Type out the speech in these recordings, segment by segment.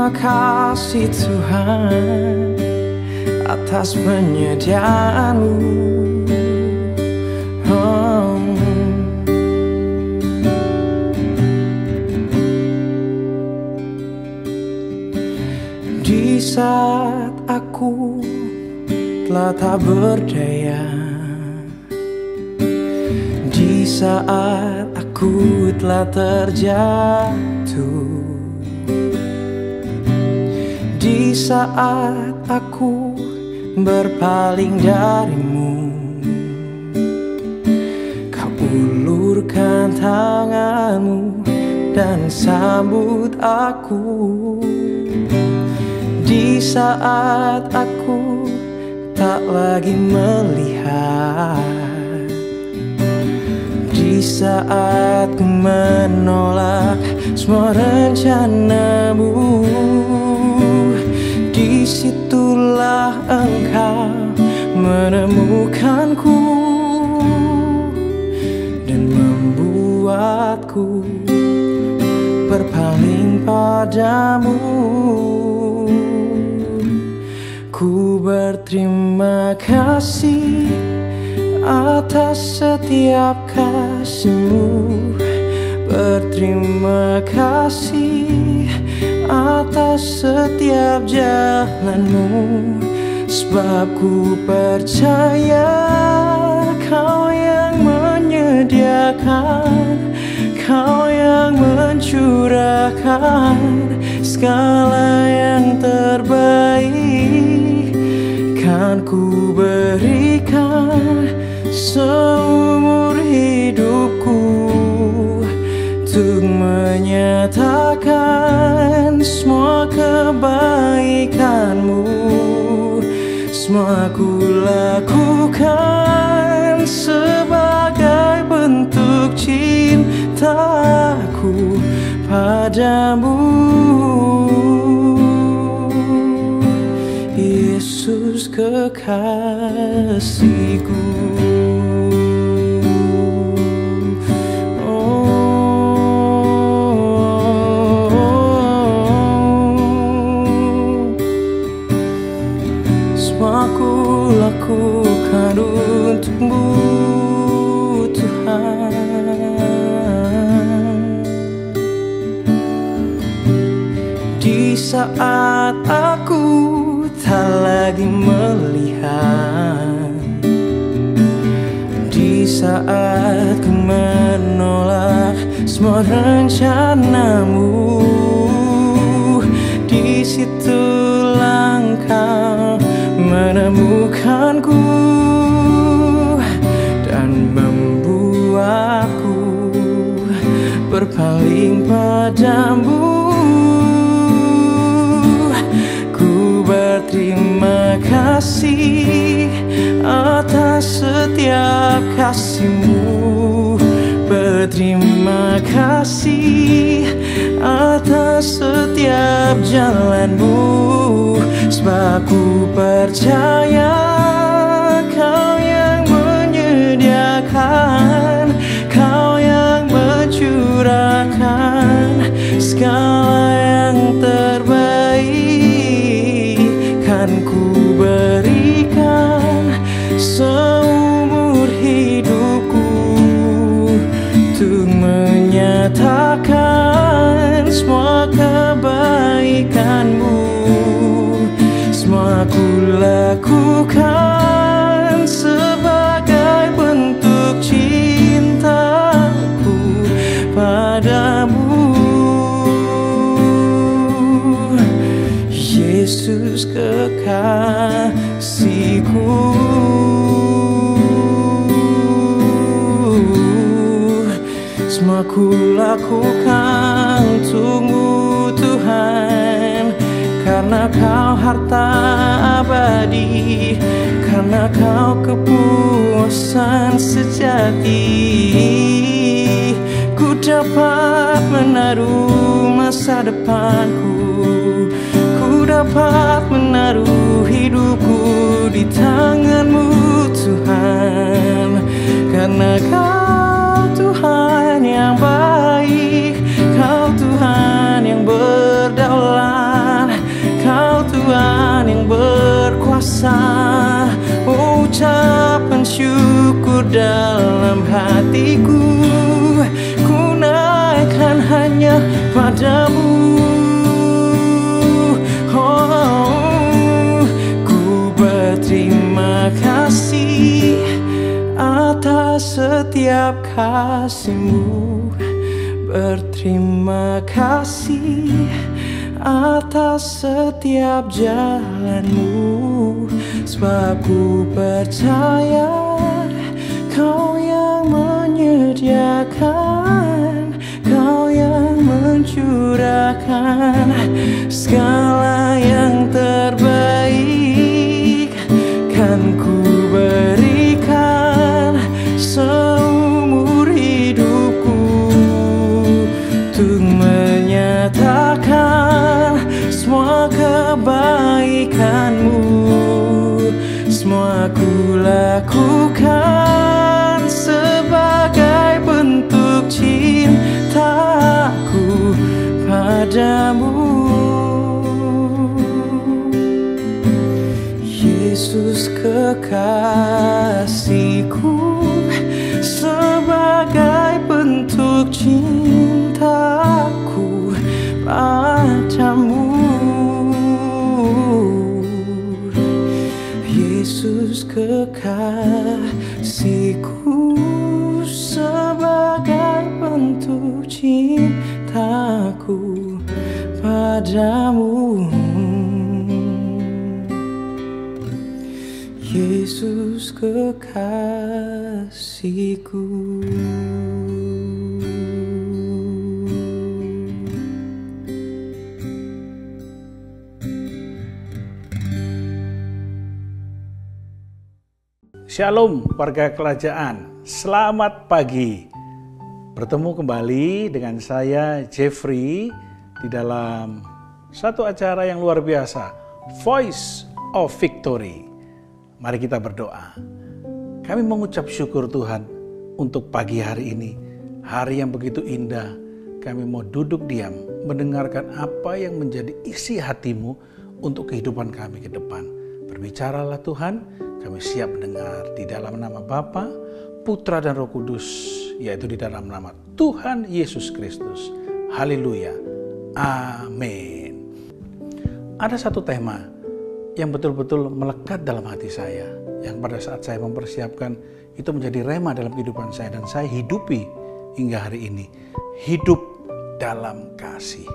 berterima kasih Tuhan atas penyediaan-Mu. Di saat aku telah tak berdaya, di saat aku telah terjatuh, di saat aku berpaling dari-Mu, Kau ulurkan tangan-Mu dan sambut aku. Di saat aku tak lagi melihat, di saat ku menolak semua rencana-Mu, disitulah Engkau menemukanku dan membuatku berpaling padamu. Ku berterima kasih atas setiap kasih-Mu, berterima kasih atas setiap jalan-Mu, sebab ku percaya Kau yang menyediakan, Kau yang mencurahkan segala yang terbaik. Kan ku berikan seumur hidupku untuk menyatakan semua kebaikan-Mu. Semua ku lakukan sebagai bentuk cintaku padamu, Yesus kekasihku. Semua ku lakukan untuk-Mu Tuhan. Di saat aku tak lagi melihat, di saat ku menolak semua rencana-Mu, disitulah Engkau menemukanku dan membuatku berpaling padamu. Berterima kasih atas setiap kasih-Mu, berterima kasih atas setiap jalan-Mu, sebab ku percaya Kau yang menyediakan, Kau yang mencurahkan segala yang terbaik. Kan ku berikan seumur hidupku untuk menyatakan semua kebaikan-Mu. Semua ku lakukan sebagai bentuk cintaku padamu, Yesus kekasihku. Semua ku lakukan untuk-Mu Tuhan, karena Kau harta abadi, karena Kau kepuasan sejati. Ku dapat menaruh masa depanku, ku dapat menaruh hidupku di tangan-Mu Tuhan, karena Kau Tuhan yang baik, Kau Tuhan yang berdaulat. dalam hatiku. Ku naikkan hanya padamu. Oh, ku berterima kasih atas setiap kasih-Mu. Berterima kasih atas setiap jalan-Mu, sebab ku percaya Kau yang menyediakan, Kau yang mencurahkan segala yang terbaik. Kan ku berikan seumur hidupku untuk menyatakan semua kebaikan-Mu. Semua ku lakukan sebagai bentuk cintaku padamu. Yesus kekasihku, sebagai bentuk cintaku padamu. Yesus kekasihku, sebagai bentuk cintaku padamu. Yesus kekasihku. Shalom warga kerajaan, selamat pagi. Bertemu kembali dengan saya Jeffrey di dalam satu acara yang luar biasa, Voice of Victory. Mari kita berdoa. Kami mengucap syukur Tuhan untuk pagi hari ini, hari yang begitu indah. Kami mau duduk diam, mendengarkan apa yang menjadi isi hati-Mu untuk kehidupan kami ke depan. Berbicaralah Tuhan, kami siap mendengar di dalam nama Bapa, Putra dan Roh Kudus, yaitu di dalam nama Tuhan Yesus Kristus. Haleluya. Amin. Ada satu tema yang betul-betul melekat dalam hati saya, yang pada saat saya mempersiapkan itu menjadi rema dalam kehidupan saya dan saya hidupi hingga hari ini. Hidup dalam kasih.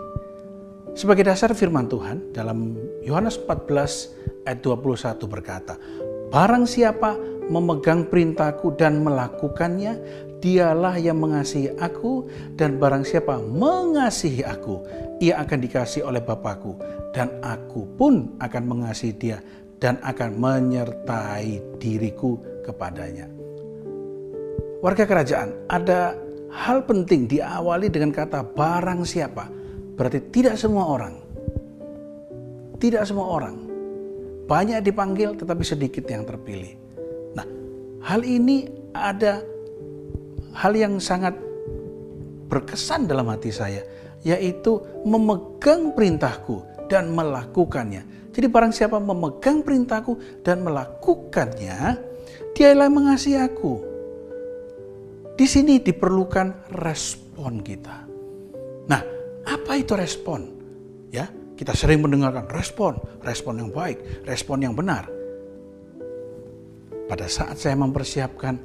Sebagai dasar firman Tuhan dalam Yohanes 14 ayat 21 berkata, barang siapa memegang perintahku dan melakukannya, dialah yang mengasihi aku, dan barang siapa mengasihi aku, ia akan dikasihi oleh Bapakku, dan aku pun akan mengasihi dia dan akan menyertai diriku kepadanya. Warga kerajaan, ada hal penting diawali dengan kata barang siapa. Berarti tidak semua orang. Tidak semua orang. Banyak dipanggil tetapi sedikit yang terpilih. Nah, hal ini ada hal yang sangat berkesan dalam hati saya, yaitu memegang perintahku dan melakukannya. Jadi barang siapa memegang perintahku dan melakukannya, dialah yang mengasihi aku. Di sini diperlukan respon kita. Nah, apa itu respon? Ya, kita sering mendengarkan respon yang baik, respon yang benar. Pada saat saya mempersiapkan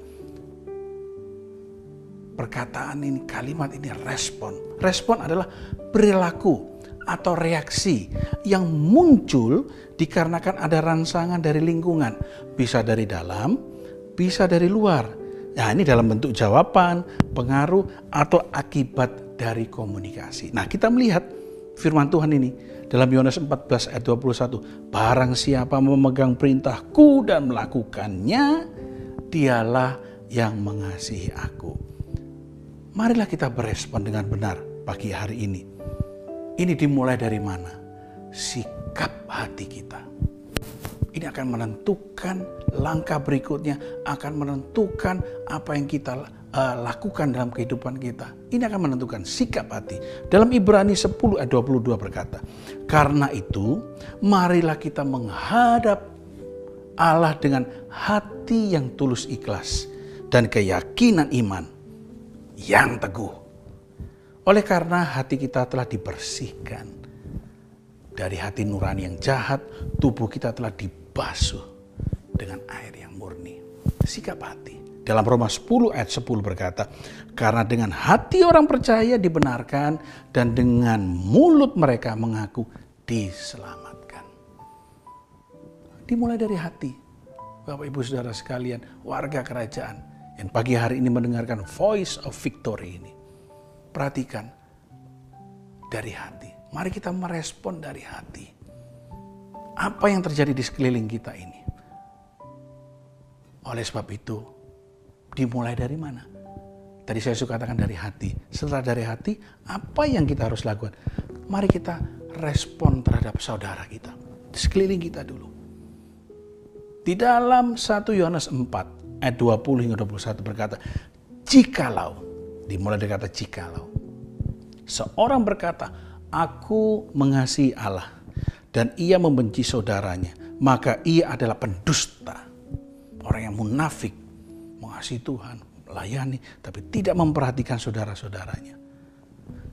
perkataan ini, kalimat ini, respon. Respon adalah perilaku atau reaksi yang muncul dikarenakan ada rangsangan dari lingkungan. Bisa dari dalam, bisa dari luar. Nah, ini dalam bentuk jawaban, pengaruh, atau akibat dari komunikasi. Nah, kita melihat firman Tuhan ini dalam Yohanes 14 ayat 21. Barang siapa memegang perintahku dan melakukannya, dialah yang mengasihi aku. Marilah kita berespon dengan benar pagi hari ini. Ini dimulai dari mana? Sikap hati kita. Ini akan menentukan langkah berikutnya, akan menentukan apa yang kita lakukan dalam kehidupan kita. Ini akan menentukan sikap hati. Dalam Ibrani 10 ayat 22 berkata, karena itu marilah kita menghadap Allah dengan hati yang tulus ikhlas. dan keyakinan iman yang teguh. Oleh karena hati kita telah dibersihkan dari hati nurani yang jahat, tubuh kita telah dibasuh dengan air yang murni. Sikap hati. Dalam Roma 10 ayat 10 berkata, karena dengan hati orang percaya dibenarkan dan dengan mulut mereka mengaku diselamatkan. Dimulai dari hati. Bapak Ibu Saudara sekalian, warga kerajaan yang pagi hari ini mendengarkan Voice of Victory ini. Perhatikan dari hati. Mari kita merespon dari hati. Apa yang terjadi di sekeliling kita ini? Oleh sebab itu, dimulai dari mana? Tadi saya suka katakan dari hati. Setelah dari hati, apa yang kita harus lakukan? Mari kita respon terhadap saudara kita. Di sekeliling kita dulu. Di dalam 1 Yohanes 4 ayat 20 hingga 21 berkata, jikalau, dimulai dari kata jikalau. Seorang berkata, aku mengasihi Allah dan ia membenci saudaranya, maka ia adalah pendusta. Orang yang munafik, mengasihi Tuhan, melayani, tapi tidak memperhatikan saudara-saudaranya.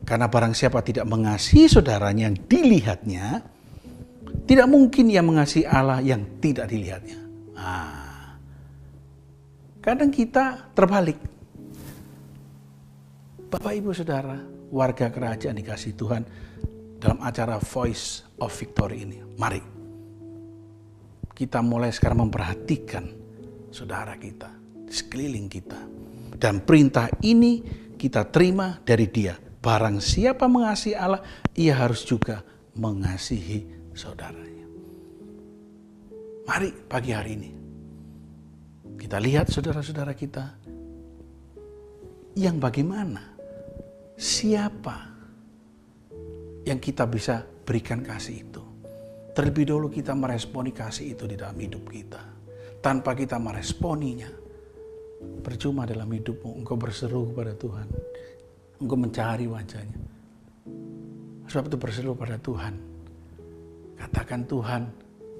Karena barang siapa tidak mengasihi saudaranya yang dilihatnya, tidak mungkin ia mengasihi Allah yang tidak dilihatnya. Kadang kita terbalik. Bapak Ibu Saudara, warga kerajaan dikasihi Tuhan, dalam acara Voice of Victory ini, mari kita mulai sekarang memperhatikan saudara kita, di sekeliling kita. Dan perintah ini kita terima dari Dia. Barang siapa mengasihi Allah, ia harus juga mengasihi saudaranya. Mari pagi hari ini kita lihat saudara-saudara kita yang bagaimana, siapa yang kita bisa berikan kasih itu. Terlebih dahulu kita meresponi kasih itu di dalam hidup kita. Tanpa kita meresponinya, percuma dalam hidupmu engkau berseru kepada Tuhan. Engkau mencari wajahnya. Sebab itu berseru pada Tuhan. Katakan, Tuhan,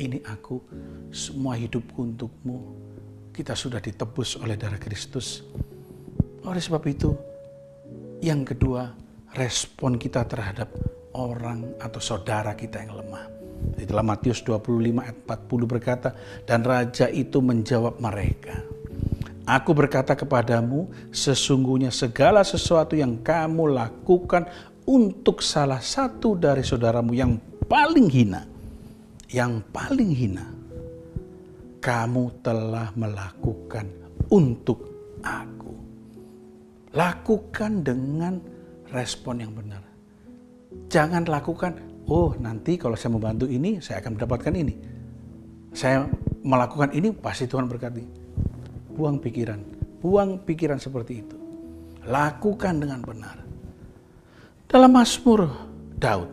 ini aku, semua hidupku untukmu. Kita sudah ditebus oleh darah Kristus. Oleh sebab itu, yang kedua, respon kita terhadap orang atau saudara kita yang lemah. Di dalam Matius 25 ayat 40 berkata, dan raja itu menjawab mereka, aku berkata kepadamu, sesungguhnya segala sesuatu yang kamu lakukan untuk salah satu dari saudaramu yang paling hina, kamu telah melakukan untuk aku. Lakukan dengan respon yang benar. Jangan lakukan, oh nanti kalau saya membantu ini, saya akan mendapatkan ini. Saya melakukan ini, pasti Tuhan berkati. Buang pikiran seperti itu. Lakukan dengan benar. Dalam Mazmur Daud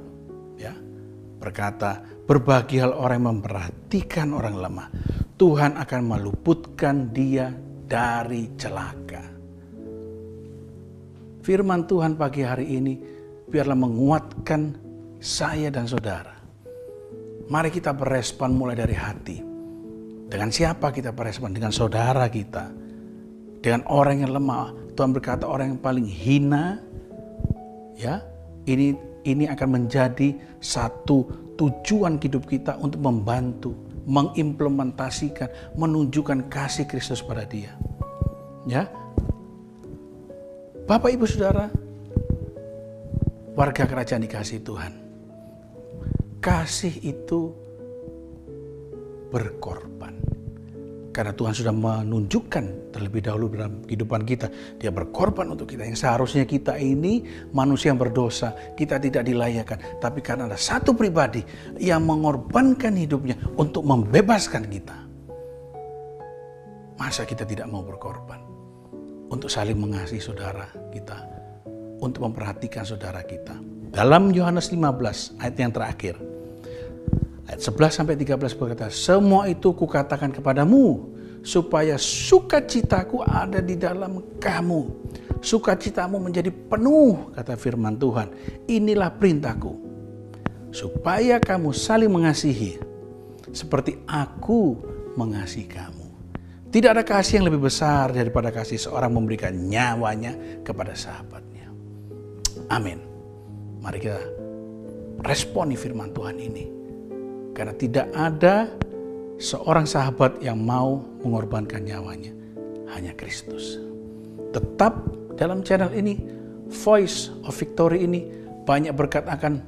ya, berkata, berbahagialah orang yang memperhatikan orang lemah. Tuhan akan meluputkan dia dari celaka. Firman Tuhan pagi hari ini biarlah menguatkan saya dan saudara. Mari kita berespon mulai dari hati. Dengan siapa kita berespon? Dengan saudara kita. Dengan orang yang lemah. Tuhan berkata orang yang paling hina, ya, ini akan menjadi satu tujuan hidup kita untuk membantu, mengimplementasikan, menunjukkan kasih Kristus pada dia. Ya. Bapak Ibu Saudara, warga kerajaan dikasihi Tuhan. Kasih itu berkorban. Karena Tuhan sudah menunjukkan terlebih dahulu dalam kehidupan kita. Dia berkorban untuk kita. Yang seharusnya kita ini manusia yang berdosa. Kita tidak dilayakkan. Tapi karena ada satu pribadi yang mengorbankan hidupnya untuk membebaskan kita. Masa kita tidak mau berkorban? Untuk saling mengasihi saudara kita. Untuk memperhatikan saudara kita. Dalam Yohanes 15 ayat yang terakhir. Ayat 11-13 berkata, semua itu kukatakan kepadamu, supaya sukacitaku ada di dalam kamu. Sukacitamu menjadi penuh, kata firman Tuhan. Inilah perintahku, supaya kamu saling mengasihi, seperti aku mengasihi kamu. Tidak ada kasih yang lebih besar daripada kasih seorang memberikan nyawanya kepada sahabatnya. Amin. Mari kita responi firman Tuhan ini. Karena tidak ada seorang sahabat yang mau mengorbankan nyawanya. Hanya Kristus. Tetap dalam channel ini, Voice of Victory ini, banyak berkat akan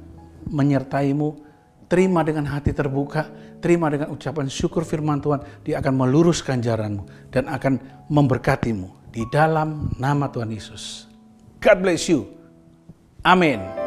menyertaimu. Terima dengan hati terbuka, terima dengan ucapan syukur firman Tuhan. Dia akan meluruskan jalanmu dan akan memberkatimu di dalam nama Tuhan Yesus. God bless you. Amin.